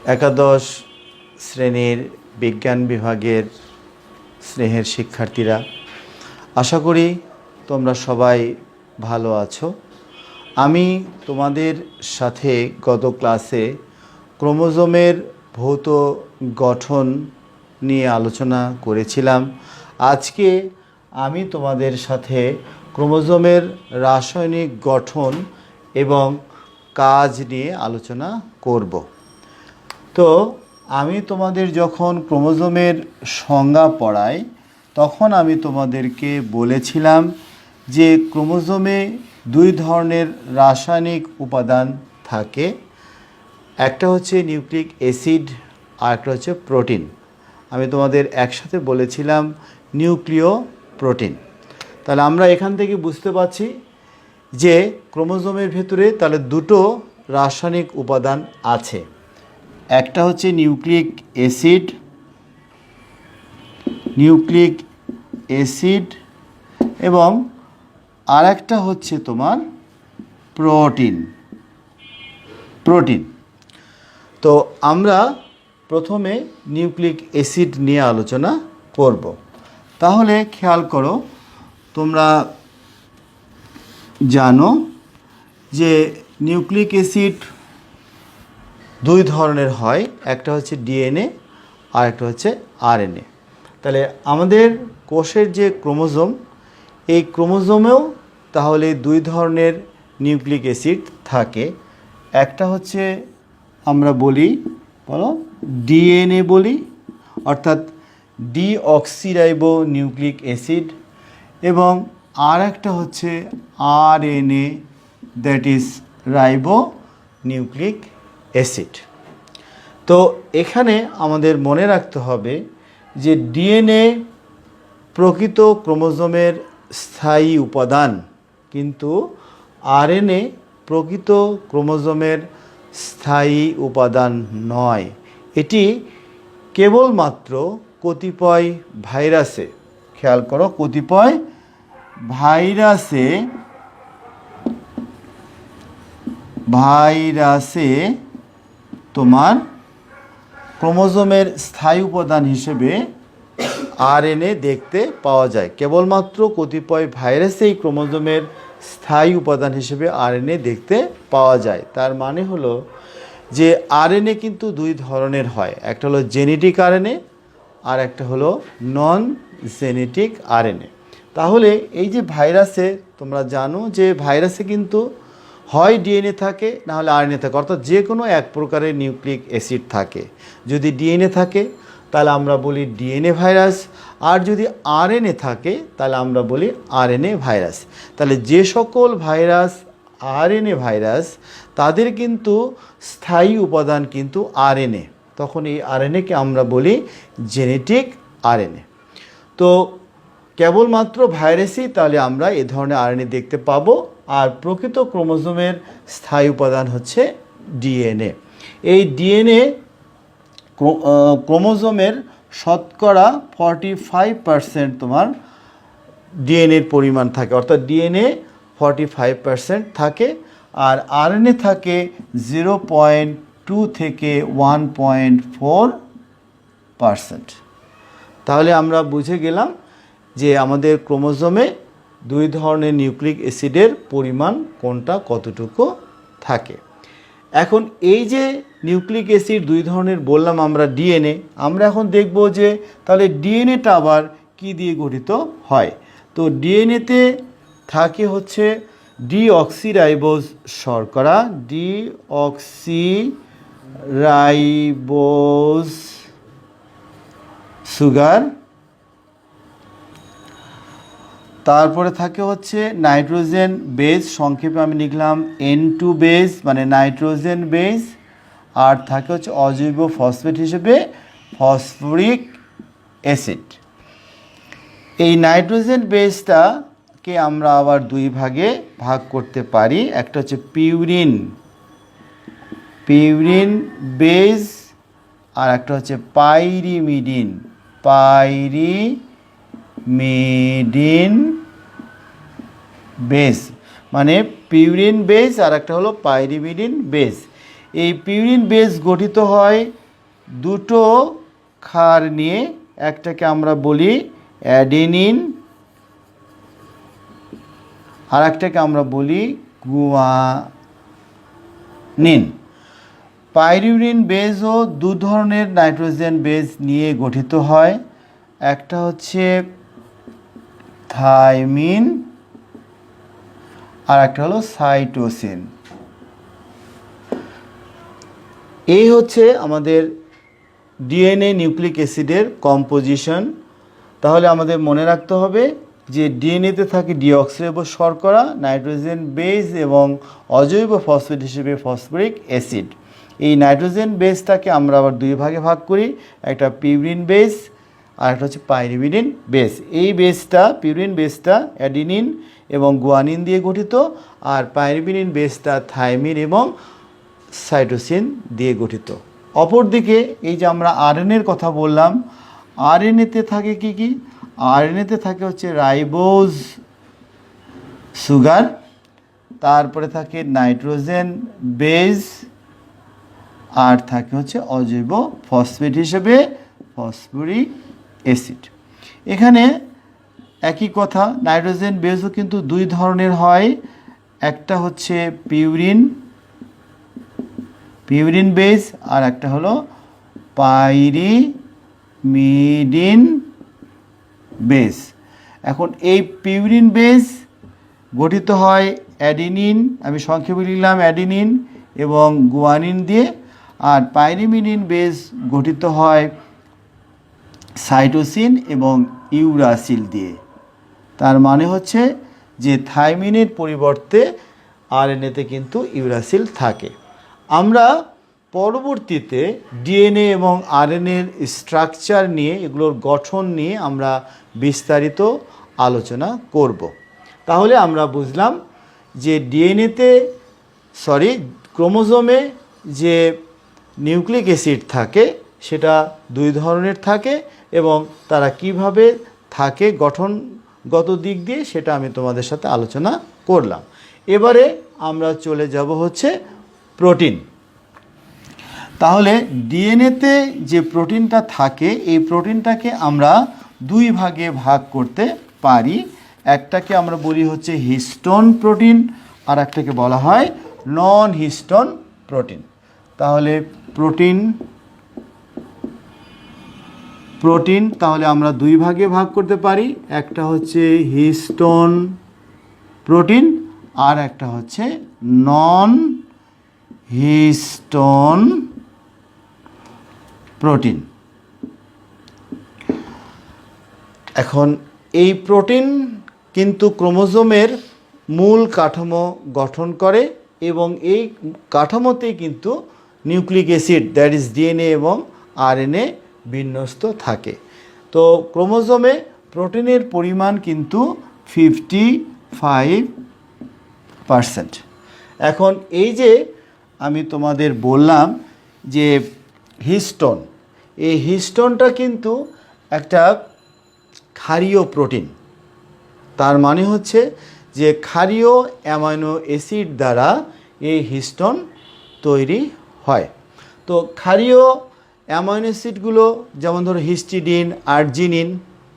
একাদশ শ্রেণীর বিজ্ঞান বিভাগের স্নেহের শিক্ষার্থীরা, আশা করি তোমরা সবাই ভালো আছো। আমি তোমাদের সাথে গত ক্লাসে ক্রোমোজোমের ভৌত গঠন নিয়ে আলোচনা করেছিলাম। আজকে আমি তোমাদের সাথে ক্রোমোজোমের রাসায়নিক গঠন এবং কাজ নিয়ে আলোচনা করব। তো আমি তোমাদের যখন ক্রোমোজোমের সংজ্ঞা পড়াই তখন আমি তোমাদেরকে বলেছিলাম যে ক্রোমোজোমে দুই ধরনের রাসায়নিক উপাদান থাকে, একটা হচ্ছে নিউক্লিক অ্যাসিড আর একটা হচ্ছে প্রোটিন। আমি তোমাদের একসাথে বলেছিলাম নিউক্লিয় প্রোটিন। তাহলে আমরা এখান থেকে বুঝতে পারছি যে ক্রোমোজোমের ভেতরে তাহলে দুটো রাসায়নিক উপাদান আছে, একটা হচ্ছে নিউক্লিক অ্যাসিড এবং আর একটা হচ্ছে তোমার প্রোটিন। তো আমরা প্রথমে নিউক্লিক অ্যাসিড নিয়ে আলোচনা করব। তাহলে খেয়াল করো, তোমরা জানো যে নিউক্লিক অ্যাসিড দুই ধরনের হয়, একটা হচ্ছে ডিএনএ আর একটা হচ্ছে আরএনএ। তাহলে আমাদের কোষের যে ক্রোমোজোম, এই ক্রোমোজোমেও তাহলে দুই ধরনের নিউক্লিক অ্যাসিড থাকে। একটা হচ্ছে আমরা বলি ডিএনএ বলি, অর্থাৎ ডিঅক্সিরাইবো নিউক্লিক অ্যাসিড, এবং আর একটা হচ্ছে RNA, that is ribo nucleic acid. তো এখানে আমাদের মনে রাখতে হবে যে ডিএনএ প্রকৃত ক্রোমোজোমের স্থায়ী উপাদান, কিন্তু আরএনএ প্রকৃত ক্রোমোজোমের স্থায়ী উপাদান নয়। এটি কেবলমাত্র কতিপয় ভাইরাসে, খেয়াল করো, কতিপয় ভাইরাসে তোমার ক্রোমোজোমের স্থায়ী উপাদান হিসেবে আরএনএ দেখতে পাওয়া যায়। কেবলমাত্র কতিপয় ভাইরাসেই ক্রোমোজোমের স্থায়ী উপাদান হিসেবে আরএনএ দেখতে পাওয়া যায়। তার মানে হলো যে আরএনএ কিন্তু দুই ধরনের হয়, একটা হলো জেনেটিক আরএনএ আর একটা হলো নন জেনেটিক আরএনএ। তাহলে এই যে ভাইরাসে, তোমরা জানো যে ভাইরাসে কিন্তু হয় ডিএনএ থাকে না হলে আরএনএ থাকে, অর্থাৎ যে কোনো এক প্রকারের নিউক্লিক অ্যাসিড থাকে। যদি ডিএনএ থাকে তাহলে আমরা বলি ডিএনএ ভাইরাস, আর যদি আরএনএ থাকে তাহলে আমরা বলি আরএনএ ভাইরাস। তাহলে যে সকল ভাইরাস আরএনএ ভাইরাস, তাদের কিন্তু স্থায়ী উপাদান কিন্তু আরএনএ, তখন এই আরএনএকে আমরা বলি জেনেটিক আরএনএ। তো কেবলমাত্র ভাইরাসই তাহলে আমরা এ ধরনের আরএনএ দেখতে পাবো, আর প্রকৃত ক্রোমোজোমের স্থায়ী উপাদান হচ্ছে ডিএনএ। এই ডিএনএ ক্রোমোজোমের শতকরা 45% তোমার ডিএনএর পরিমাণ থাকে, অর্থাৎ ডিএনএ 45% থাকে, আর আরএনএ থাকে 0.2 থেকে 1.4%। তাহলে আমরা বুঝে গেলাম যে আমাদের ক্রোমোজোমে দুই ধরনের নিউক্লিক অ্যাসিডের পরিমাণ কোনটা কতটুকু থাকে। এখন এই যে নিউক্লিক অ্যাসিড দুই ধরনের বললাম আমরা ডিএনএ, আমরা এখন দেখব যে তাহলে ডিএনএটা আবার কি দিয়ে গঠিত হয়। তো ডিএনএতে থাকে হচ্ছে ডিঅক্সিরাইবোজ শর্করা, ডিঅক্সিরাইবোজ সুগার, তারপরে থাকে হচ্ছে নাইট্রোজেন বেস, সংক্ষেপে আমি লিখলাম N2 বেস মানে নাইট্রোজেন বেস, আর থাকে হচ্ছে অজৈব ফসফেট হিসেবে ফসফরিক অ্যাসিড। এই নাইট্রোজেন বেসটাকে আমরা আবার দুই ভাগে ভাগ করতে পারি, একটা হচ্ছে পিউরিন বেস আর একটা হচ্ছে পাইরিমিডিন বেস, মানে পিউরিন বেস আর একটা হলো পাইরিমিডিন বেস। এই পিউরিন বেস গঠিত হয় দুটো ক্ষার নিয়ে, একটাকে আমরা বলি অ্যাডেনিন আর একটাকে আমরা বলি গুয়ানিন। পাইরুভিন বেসও দু ধরনের নাইট্রোজেন বেস নিয়ে গঠিত হয়, একটা হচ্ছে থাইমিন আর একটা হলো সাইটোসিন। এই হচ্ছে আমাদের ডিএনএ নিউক্লিক অ্যাসিডের কম্পোজিশন। তাহলে আমাদের মনে রাখতে হবে যে ডিএনএতে থাকে ডিঅক্সিরাইব শর্করা, নাইট্রোজেন বেস এবং অজৈব ফসফেট হিসেবে ফসফরিক অ্যাসিড। এই নাইট্রোজেন বেসটাকে আমরা আবার দুই ভাগে ভাগ করি, একটা পিউরিন বেস আর একটা হচ্ছে পাইরিমিডিন বেস। এই বেসটা, পিউরিন বেসটা অ্যাডিনিন এবং গুয়ানিন দিয়ে গঠিত, আর পাইরিমিডিন বেসটা থাইমিন এবং সাইটোসিন দিয়ে গঠিত। অপরদিকে এই যে আমরা আরএনএর কথা বললাম, আরএনএতে থাকে কি কি? আরএনএতে থাকে হচ্ছে রাইবোজ সুগার, তারপরে থাকে নাইট্রোজেন বেস, আর থাকে হচ্ছে অজৈব ফসফেট হিসেবে ফসফরিক অ্যাসিড। এখানে একই কথা, নাইট্রোজেন বেসও কিন্তু দুই ধরনের হয়, একটা হচ্ছে পিউরিন বেস আর একটা হলো পাইরিমিডিন বেস। এখন এই পিউরিন বেস গঠিত হয় অ্যাডিনিন, আমি সংক্ষেপে লিখলাম অ্যাডিনিন এবং গুয়ানিন দিয়ে, আর পাইরিমিডিন বেস গঠিত হয় সাইটোসিন এবং ইউরাসিল দিয়ে। তার মানে হচ্ছে যে থাইমিনের পরিবর্তে আরএনএতে কিন্তু ইউরাসিল থাকে। আমরা পরবর্তীতে ডিএনএ এবং আরএনএর স্ট্রাকচার নিয়ে, এগুলোর গঠন নিয়ে আমরা বিস্তারিত আলোচনা করব। তাহলে আমরা বুঝলাম যে ক্রোমোজোমে যে নিউক্লিক অ্যাসিড থাকে সেটা দুই ধরনের থাকে এবং তারা কিভাবে থাকে গঠনগত দিক দিয়ে সেটা আমি তোমাদের সাথে আলোচনা করলাম। এবারে আমরা চলে যাব হচ্ছে প্রোটিন। তাহলে ডিএনএতে যে প্রোটিনটা থাকে, এই প্রোটিনটাকে আমরা দুই ভাগে ভাগ করতে পারি। একটাকে আমরা বলি হচ্ছে হিস্টোন প্রোটিন আর একটাকে বলা হয় নন হিস্টোন প্রোটিন। তাহলে প্রোটিন তাহলে আমরা দুই ভাগে ভাগ করতে পারি, একটা হচ্ছে হিস্টোন প্রোটিন আর একটা হচ্ছে নন হিস্টোন প্রোটিন। এখন এই প্রোটিন কিন্তু ক্রোমোজোমের মূল কাঠামো গঠন করে এবং এই কাঠামোতেই কিন্তু nucleic acid, that is DNA এবং আরএনএ বিন্যস্ত থাকে। তো ক্রোমোজোমে প্রোটিনের পরিমাণ কিন্তু 55%। এখন এই যে আমি তোমাদের বললাম যে হিস্টোন, এই হিস্টোনটা কিন্তু একটা ক্ষারীয় প্রোটিন। তার মানে হচ্ছে যে ক্ষারীয় অ্যামাইনো অ্যাসিড দ্বারা এই হিস্টোন তৈরি হয়। তো ক্ষারীয় অ্যামাইনো অ্যাসিডগুলো যেমন ধরো হিস্টিডিন, আর্জিনিন,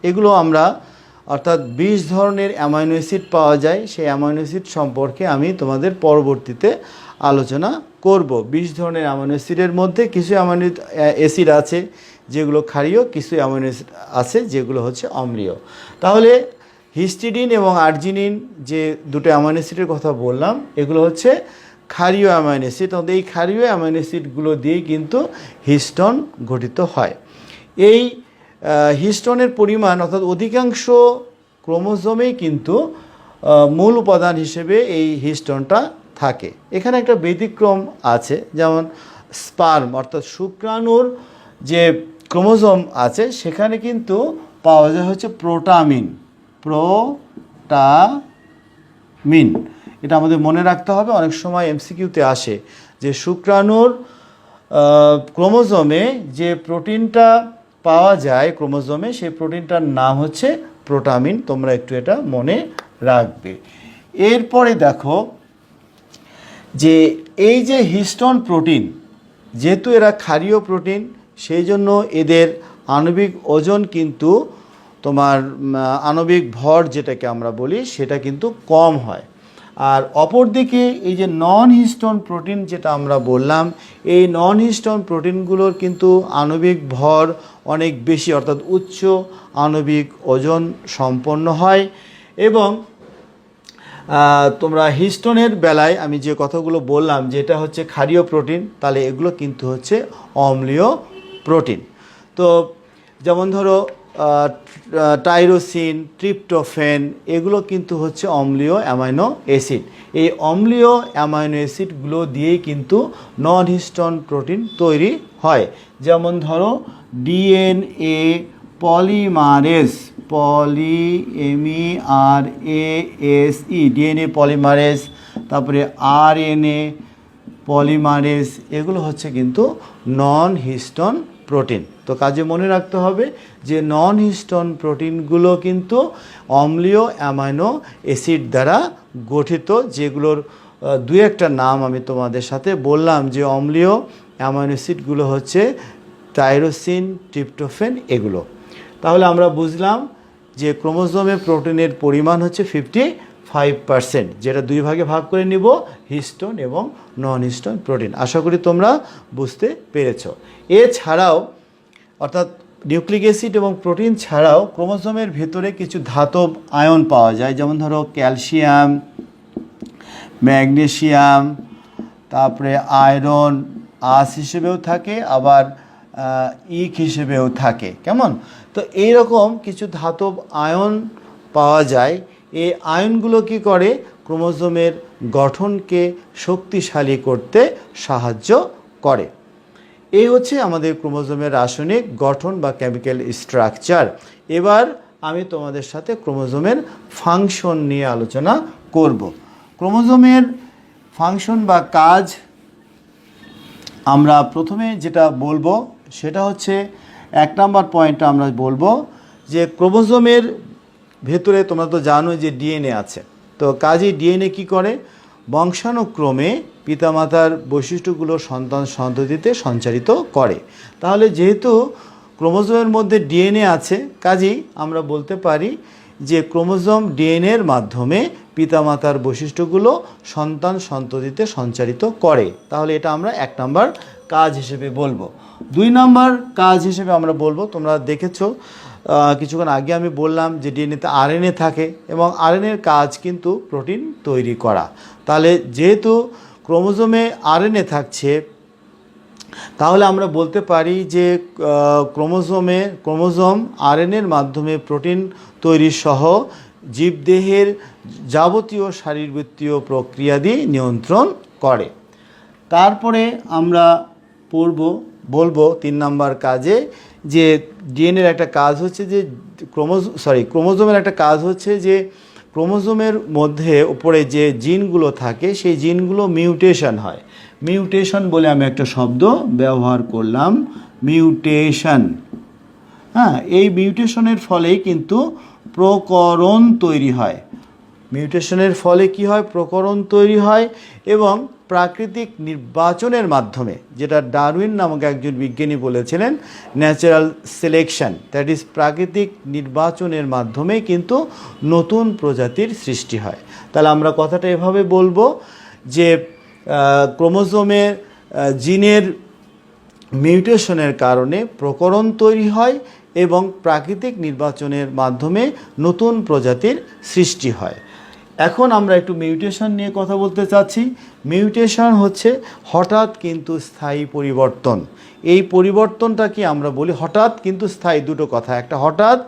এগুলো আমরা অর্থাৎ 20 ধরনের অ্যামাইনো অ্যাসিড পাওয়া যায়। সেই অ্যামাইনো অ্যাসিড সম্পর্কে আমি তোমাদের পরবর্তীতে আলোচনা করব। 20 ধরনের অ্যামাইনো অ্যাসিডের মধ্যে কিছু অ্যামাইনো অ্যাসিড আছে যেগুলো ক্ষারীয়, কিছু অ্যামাইনো অ্যাসিড আছে যেগুলো হচ্ছে অম্লীয়। তাহলে হিস্টিডিন এবং আর্জিনিন যে দুটো অ্যামাইনো অ্যাসিডের কথা বললাম, এগুলো হচ্ছে ক্ষারীয় অ্যামাইনো অ্যাসিড। এই ক্ষারীয় অ্যামাইনো অ্যাসিডগুলো দিয়েই কিন্তু হিস্টোন গঠিত হয়। এই হিস্টোনের পরিমাণ অর্থাৎ অধিকাংশ ক্রোমোজোমেই কিন্তু মূল উপাদান হিসেবে এই হিস্টোনটা থাকে। এখানে একটা ব্যতিক্রম আছে, যেমন স্পার্ম অর্থাৎ শুক্রাণুর যে ক্রোমোজোম আছে সেখানে কিন্তু পাওয়া যায় হচ্ছে প্রোটামিন। এটা আমাদের মনে রাখতে হবে, অনেক সময় এমসিকিউতে আসে যে শুক্রাণুর ক্রোমোজোমে যে প্রোটিনটা পাওয়া যায় ক্রোমোজোমে, সেই প্রোটিনটার নাম হচ্ছে প্রোটামিন। তোমরা একটু এটা মনে রাখবে। এরপরে দেখো যে এই যে হিস্টোন প্রোটিন, যেহেতু এরা ক্ষারীয় প্রোটিন, সেই জন্য এদের আণবিক ওজন কিন্তু তোমার আণবিক ভর যেটাকে আমরা বলি সেটা কিন্তু কম হয়। আর অপরদিকে এই যে নন হিস্টোন প্রোটিন যেটা আমরা বললাম, এই নন হিস্টোন প্রোটিনগুলোর কিন্তু আণবিক ভর অনেক বেশি, অর্থাৎ উচ্চ আণবিক ওজন সম্পন্ন হয়। এবং তোমরা হিস্টোনের বেলায় আমি যে কথাগুলো বললাম যেটা হচ্ছে ক্ষারীয় প্রোটিন, তাহলে এগুলো কিন্তু হচ্ছে অম্লীয় প্রোটিন। তো যেমন ধরো টাইরোসিন, ট্রিপ্টোফেন, এগুলো কিন্তু হচ্ছে অম্লীয় অ্যামাইনো অ্যাসিড। এই অম্লীয় অ্যামাইনো অ্যাসিডগুলো দিয়েই কিন্তু নন হিস্টোন প্রোটিন তৈরি হয়। যেমন ধরো ডিএনএ পলিমারেজ, ডিএনএ পলিমারেজ, তারপরে আরএনএ পলিমারেজ, এগুলো হচ্ছে কিন্তু নন হিস্টোন প্রোটিন। তো কাজে মনে রাখতে হবে যে নন হিস্টোন প্রোটিনগুলো কিন্তু অম্লীয় অ্যামাইনো অ্যাসিড দ্বারা গঠিত, যেগুলোর দু একটা নাম আমি তোমাদের সাথে বললাম যে অম্লীয় অ্যামাইনো অ্যাসিডগুলো হচ্ছে টাইরোসিন, ট্রিপ্টোফেন, এগুলো। তাহলে আমরা বুঝলাম যে ক্রোমোজোমে প্রোটিনের পরিমাণ হচ্ছে 55%, যেটা দুই ভাগে ভাগ করে নিব, হিস্টোন এবং নন হিস্টোন প্রোটিন। আশা করি তোমরা বুঝতে পেরেছ। এছাড়াও অর্থাৎ নিউক্লিক অ্যাসিড এবং প্রোটিন ছাড়াও ক্রোমোজোমের ভেতরে কিছু ধাতব আয়ন পাওয়া যায়, যেমন ধরো ক্যালসিয়াম, ম্যাগনেসিয়াম, তারপরে আয়রন আঁশ হিসেবেও থাকে, আবার ইক হিসেবেও থাকে। কেমন? তো এইরকম কিছু ধাতব আয়ন পাওয়া যায়। এই আয়নগুলো কি করে? ক্রোমোজোমের গঠনকে শক্তিশালী করতে সাহায্য করে। এই হচ্ছে আমাদের ক্রোমোজোমের রাসায়নিক গঠন বা কেমিক্যাল স্ট্রাকচার। এবার আমি তোমাদের সাথে ক্রোমোজোমের ফাংশন নিয়ে আলোচনা করব। ক্রোমোজোমের ফাংশন বা কাজ আমরা প্রথমে যেটা বলবো সেটা হচ্ছে 1 নম্বর পয়েন্টটা আমরা বলবো যে ক্রোমোজোমের ভেতরে তোমরা তো জানো যে ডিএনএ আছে। তো কাজেই ডিএনএ কি করে? বংশানুক্রমে পিতামাতার বৈশিষ্ট্যগুলো সন্তান সন্ততিতে সঞ্চারিত করে। তাহলে যেহেতু ক্রোমোজোমের মধ্যে ডিএনএ আছে, কাজেই আমরা বলতে পারি যে ক্রোমোজোম ডিএনএর মাধ্যমে পিতামাতার বৈশিষ্ট্যগুলো সন্তান সন্ততিতে সঞ্চারিত করে। তাহলে এটা আমরা 1 নম্বর কাজ হিসেবে বলবো। 2 নম্বর কাজ হিসেবে আমরা বলবো, তোমরা দেখেছো কিছুক্ষণ আগে আমি বললাম যে ডিএনএতে আরএনএ থাকে এবং আরএনএর কাজ কিন্তু প্রোটিন তৈরি করা। তাহলে যেহেতু ক্রোমোজোমে আরএনএ থাকছে, তাহলে আমরা বলতে পারি যে ক্রোমোজোম আরএনএর মাধ্যমে প্রোটিন তৈরি সহ জীবদেহের যাবতীয় শারীরবৃত্তীয় প্রক্রিয়াদি নিয়ন্ত্রণ করে। তারপরে আমরা বলবো 3 নম্বর কাজে যে ডিএনএর একটা কাজ হচ্ছে যে ক্রোমোজোমের একটা কাজ হচ্ছে যে ক্রোমোজোমের মধ্যে উপরে যে জিনগুলো থাকে সেই জিনগুলো মিউটেশন হয়। মিউটেশন বলে আমি একটা শব্দ ব্যবহার করলাম, মিউটেশন। হ্যাঁ, এই মিউটেশনের ফলেই কিন্তু প্রকরণ তৈরি হয়। মিউটেশনের ফলে কি হয়? প্রকরণ তৈরি হয় এবং প্রাকৃতিক নির্বাচনের মাধ্যমে, যেটা ডারউইন নামক একজন বিজ্ঞানী বলেছিলেন, ন্যাচারাল সিলেকশন, দ্যাট ইজ প্রাকৃতিক নির্বাচনের মাধ্যমে কিন্তু নতুন প্রজাতির সৃষ্টি হয়। তাহলে আমরা কথাটা এভাবে বলবো যে ক্রোমোজোমের জিনের মিউটেশনের কারণে প্রকরণ তৈরি হয় এবং প্রাকৃতিক নির্বাচনের মাধ্যমে নতুন প্রজাতির সৃষ্টি হয়। এখন আমরা একটু মিউটেশন নিয়ে কথা বলতে চাচ্ছি। মিউটেশন হচ্ছে হঠাৎ কিন্তু স্থায়ী পরিবর্তন। এই পরিবর্তনটাকে আমরা বলি হঠাৎ কিন্তু স্থায়ী, দুটো কথা, একটা হঠাৎ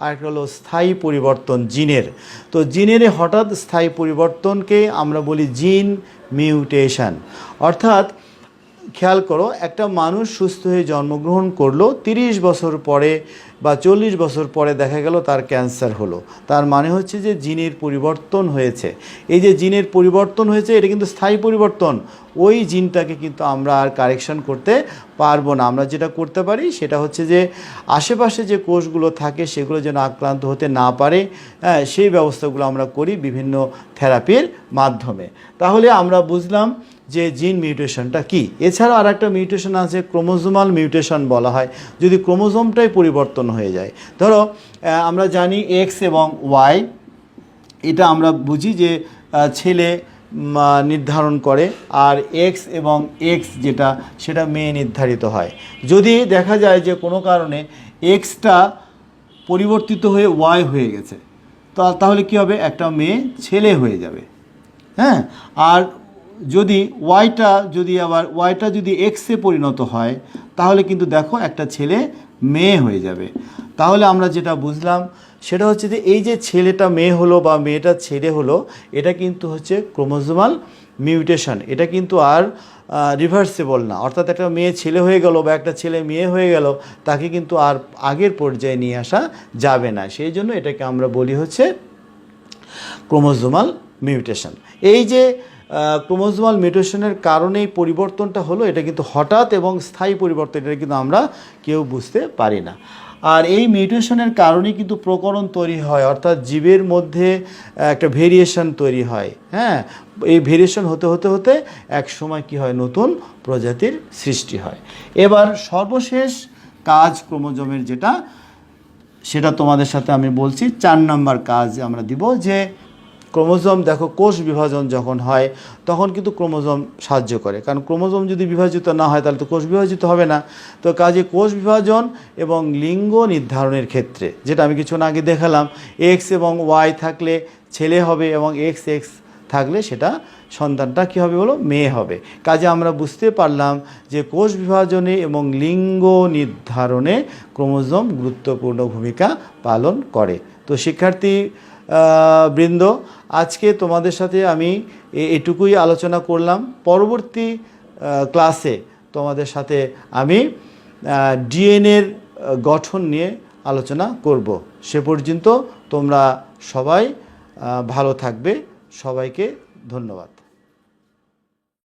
আর একটা হলো স্থায়ী পরিবর্তন জিনের। তো জিনের হঠাৎ স্থায়ী পরিবর্তনকে আমরা বলি জিন মিউটেশন। অর্থাৎ খেয়াল করো, একটা মানুষ সুস্থ হয়ে জন্মগ্রহণ করলো, 30 বছর পরে বা 40 বছর পরে দেখা গেল তার ক্যান্সার হলো। তার মানে হচ্ছে যে জিনের পরিবর্তন হয়েছে। এই যে জিনের পরিবর্তন হয়েছে, এটা কিন্তু স্থায়ী পরিবর্তন। ওই জিনটাকে কিন্তু আমরা আর কারেকশন করতে পারবো না। আমরা যেটা করতে পারি সেটা হচ্ছে যে আশেপাশে যে কোষগুলো থাকে সেগুলো যেন আক্রান্ত হতে না পারে, সেই ব্যবস্থাগুলো আমরা করি বিভিন্ন থেরাপির মাধ্যমে। তাহলে আমরা বুঝলাম যে জিন মিউটেশনটা কি। এছাড়াও আর একটা মিউটেশন আছে, ক্রোমোজোমাল মিউটেশন বলা হয়, যদি ক্রোমোজোমটাই পরিবর্তন হয়ে যায়। ধরো আমরা জানি এক্স এবং ওয়াই, এটা আমরা বুঝি যে ছেলে নির্ধারণ করে, আর এক্স এবং এক্স যেটা সেটা মেয়ে নির্ধারিত হয়। যদি দেখা যায় যে কোনো কারণে এক্সটা পরিবর্তিত হয়ে ওয়াই হয়ে গেছে, তাহলে কী হবে, একটা মেয়ে ছেলে হয়ে যাবে। হ্যাঁ, আর যদি ওয়াইটা যদি এক্সে পরিণত হয়, তাহলে কিন্তু দেখো একটা ছেলে মেয়ে হয়ে যাবে। তাহলে আমরা যেটা বুঝলাম সেটা হচ্ছে যে এই যে ছেলেটা মেয়ে হলো বা মেয়েটা ছেলে হলো, এটা কিন্তু হচ্ছে ক্রোমোজোমাল মিউটেশন। এটা কিন্তু আর রিভার্সেবল না, অর্থাৎ একটা মেয়ে ছেলে হয়ে গেল বা একটা ছেলে মেয়ে হয়ে গেল, তাকে কিন্তু আর আগের পর্যায়ে নিয়ে আসা যাবে না। সেই জন্য এটাকে আমরা বলি হচ্ছে ক্রোমোজোমাল মিউটেশন। এই যে ক্রোমোজোমাল মিউটেশনের কারণে এই পরিবর্তনটা হলো, এটা কিন্তু হঠাৎ এবং স্থায়ী পরিবর্তন, এটা কিন্তু আমরা কেউ বুঝতে পারি না। আর এই মিউটেশনের কারণেই কিন্তু প্রকরণ তৈরি হয়, অর্থাৎ জীবের মধ্যে একটা ভেরিয়েশন তৈরি হয়। হ্যাঁ, এই ভেরিয়েশন হতে হতে হতে এক সময় কি হয়, নতুন প্রজাতির সৃষ্টি হয়। এবার সর্বশেষ কাজ ক্রোমোজোমের যেটা, সেটা তোমাদের সাথে আমি বলছি। 4 নম্বর কাজ আমরা দিব যে ক্রোমোজোম, দেখো কোষ বিভাজন যখন হয় তখন কিন্তু ক্রোমোজোম সাহায্য করে, কারণ ক্রোমোজোম যদি বিভাজিত না হয় তাহলে তো কোষ বিভাজিত হবে না। তো কাজে কোষ বিভাজন এবং লিঙ্গ নির্ধারণের ক্ষেত্রে, যেটা আমি কিছুক্ষণ আগে দেখালাম, এক্স এবং ওয়াই থাকলে ছেলে হবে এবং এক্স এক্স থাকলে সেটা সন্তানটা কী হবে বলো, মেয়ে হবে। কাজে আমরা বুঝতে পারলাম যে কোষ বিভাজনে এবং লিঙ্গ নির্ধারণে ক্রোমোজোম গুরুত্বপূর্ণ ভূমিকা পালন করে। তো শিক্ষার্থী বৃন্দ, আজকে তোমাদের সাথে আমি এটুকুই আলোচনা করলাম। পরবর্তী ক্লাসে তোমাদের সাথে আমি ডিএনএর গঠন নিয়ে আলোচনা করব। সে পর্যন্ত তোমরা সবাই ভালো থাকবে। সবাইকে ধন্যবাদ।